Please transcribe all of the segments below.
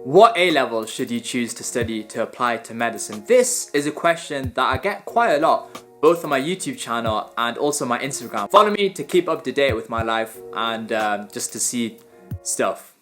What A-level should you choose to study to apply to medicine? This is a question that I get quite a lot, both on my YouTube channel and also my Instagram. Follow me to keep up to date with my life and just to see stuff.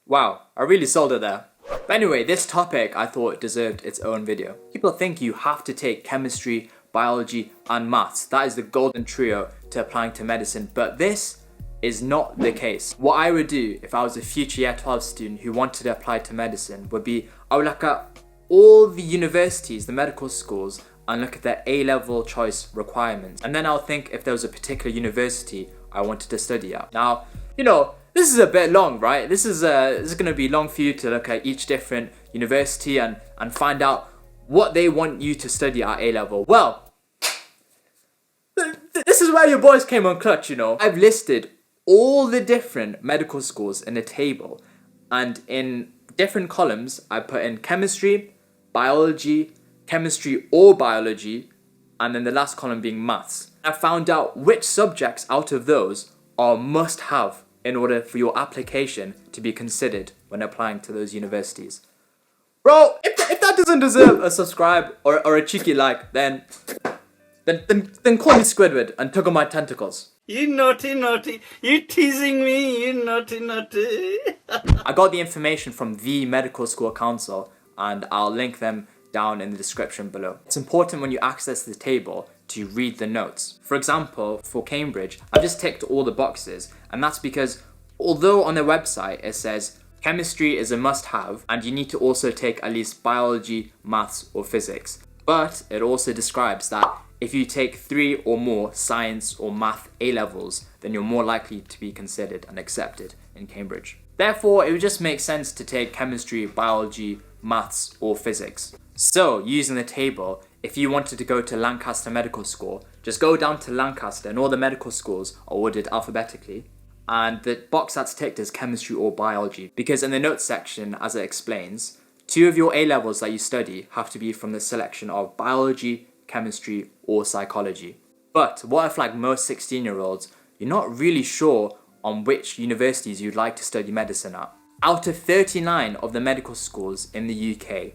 Wow, I really sold it there. But anyway, this topic I thought deserved its own video. People think you have to take chemistry, biology and maths. That is the golden trio to applying to medicine, but this is not the case. What I would do if I was a future year 12 student who wanted to apply to medicine would be, I would look at all the universities, the medical schools, and look at their A-level choice requirements. And then I'll think if there was a particular university I wanted to study at. Now, you know, this is a bit long, right? This is gonna be long for you to look at each different university and find out what they want you to study at A-level. Well, this is where your boys came on clutch, you know. I've listed all the different medical schools in a table, and in different columns I put in chemistry, biology, chemistry or biology, and then the last column being maths. I found out which subjects out of those are must have in order for your application to be considered when applying to those universities. Bro, if that doesn't deserve a subscribe or a cheeky like, then call me Squidward and tug on my tentacles. You naughty, you teasing me, you naughty. I got the information from the Medical School Council and I'll link them down in the description below. It's important when you access the table to read the notes. For example, for Cambridge, I've just ticked all the boxes, and that's because although on their website it says chemistry is a must-have and you need to also take at least biology, maths or physics, but it also describes that if you take 3 or more science or math A-levels, then you're more likely to be considered and accepted in Cambridge. Therefore, it would just make sense to take chemistry, biology, maths or physics. So, using the table, if you wanted to go to Lancaster Medical School, just go down to Lancaster and all the medical schools are ordered alphabetically. And the box that's ticked is chemistry or biology, because in the notes section, as it explains, 2 of your A-levels that you study have to be from the selection of biology, chemistry or psychology. But what if, like most 16-year-olds, you're not really sure on which universities you'd like to study medicine at? Out of 39 of the medical schools in the UK,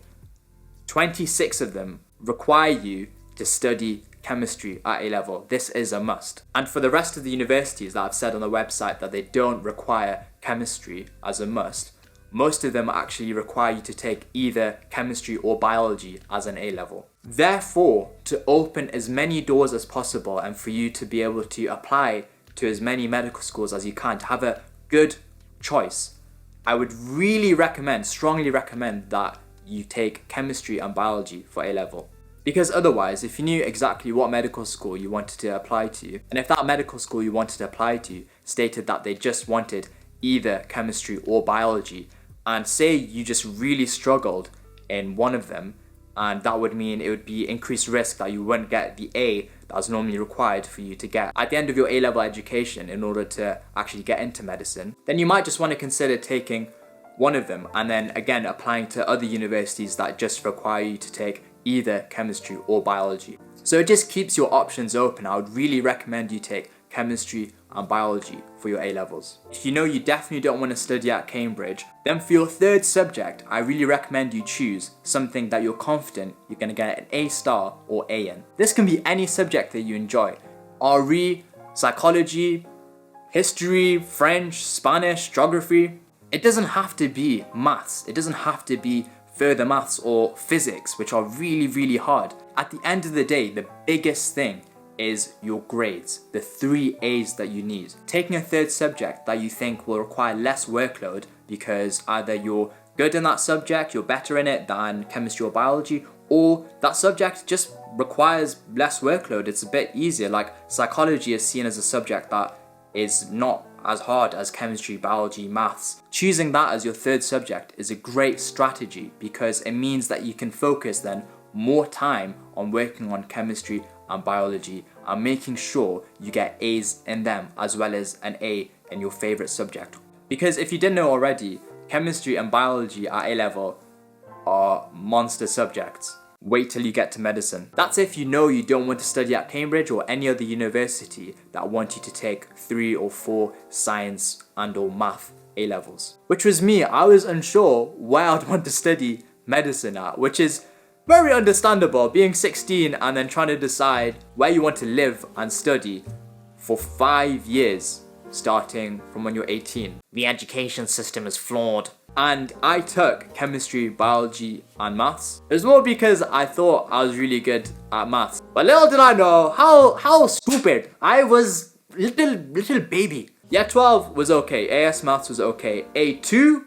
26 of them require you to study chemistry at A-level. This is a must. And for the rest of the universities that I've said on the website that they don't require chemistry as a must, most of them actually require you to take either chemistry or biology as an A-level. Therefore, to open as many doors as possible and for you to be able to apply to as many medical schools as you can, to have a good choice, I would really recommend, strongly recommend that you take chemistry and biology for A-level. Because otherwise, if you knew exactly what medical school you wanted to apply to, and if that medical school you wanted to apply to stated that they just wanted either chemistry or biology, and say you just really struggled in one of them, and that would mean it would be increased risk that you wouldn't get the A that was normally required for you to get at the end of your A-level education in order to actually get into medicine, then you might just want to consider taking one of them and then again applying to other universities that just require you to take either chemistry or biology. So it just keeps your options open. I would really recommend you take chemistry and biology for your A-levels. If you know you definitely don't want to study at Cambridge, then for your 3rd subject, I really recommend you choose something that you're confident you're going to get an A star or A in. This can be any subject that you enjoy. RE, psychology, history, French, Spanish, geography. It doesn't have to be maths. It doesn't have to be further maths or physics, which are really, really hard. At the end of the day, the biggest thing is your grades, the 3 A's that you need. Taking a 3rd subject that you think will require less workload because either you're good in that subject, you're better in it than chemistry or biology, or that subject just requires less workload, it's a bit easier. Like psychology is seen as a subject that is not as hard as chemistry, biology, maths. Choosing that as your 3rd subject is a great strategy because it means that you can focus then more time on working on chemistry and biology and making sure you get A's in them as well as an A in your favourite subject. Because if you didn't know already, chemistry and biology at A-level are monster subjects. Wait till you get to medicine. That's if you know you don't want to study at Cambridge or any other university that want you to take 3 or 4 science and or math A-levels. Which was me, I was unsure where I'd want to study medicine at, which is very understandable, being 16 and then trying to decide where you want to live and study for 5 years, starting from when you're 18. The education system is flawed. And I took chemistry, biology, and maths. It was more because I thought I was really good at maths. But little did I know how stupid I was, little baby. Yeah, 12 was okay. AS maths was okay. A2,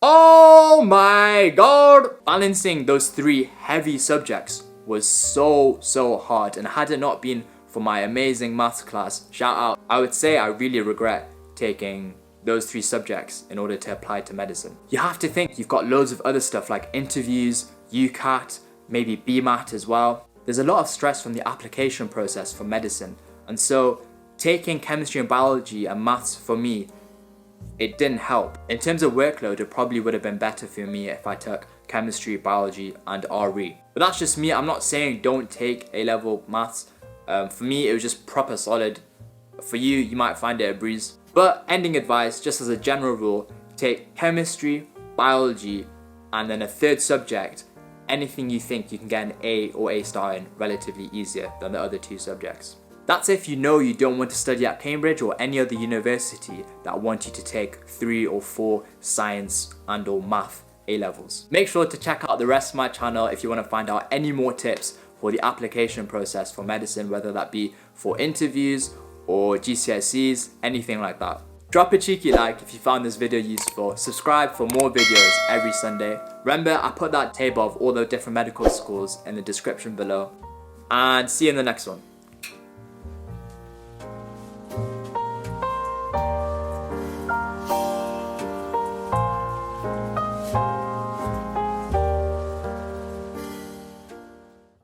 oh my god! Balancing those 3 heavy subjects was so hard, and had it not been for my amazing maths class, shout out, I would say I really regret taking those 3 subjects in order to apply to medicine. You have to think you've got loads of other stuff like interviews, UCAT, maybe BMAT as well. There's a lot of stress from the application process for medicine, and so taking chemistry and biology and maths for me, it didn't help. In terms of workload, it probably would have been better for me if I took chemistry, biology, and RE. But that's just me. I'm not saying don't take A-level maths. For me, it was just proper solid. For you, you might find it a breeze. But ending advice, just as a general rule, take chemistry, biology, and then a 3rd subject. Anything you think you can get an A or A star in relatively easier than the other 2 subjects. That's if you know you don't want to study at Cambridge or any other university that want you to take 3 or 4 science and or math A-levels. Make sure to check out the rest of my channel if you want to find out any more tips for the application process for medicine, whether that be for interviews or GCSEs, anything like that. Drop a cheeky like if you found this video useful. Subscribe for more videos every Sunday. Remember, I put that table of all the different medical schools in the description below. And see you in the next one.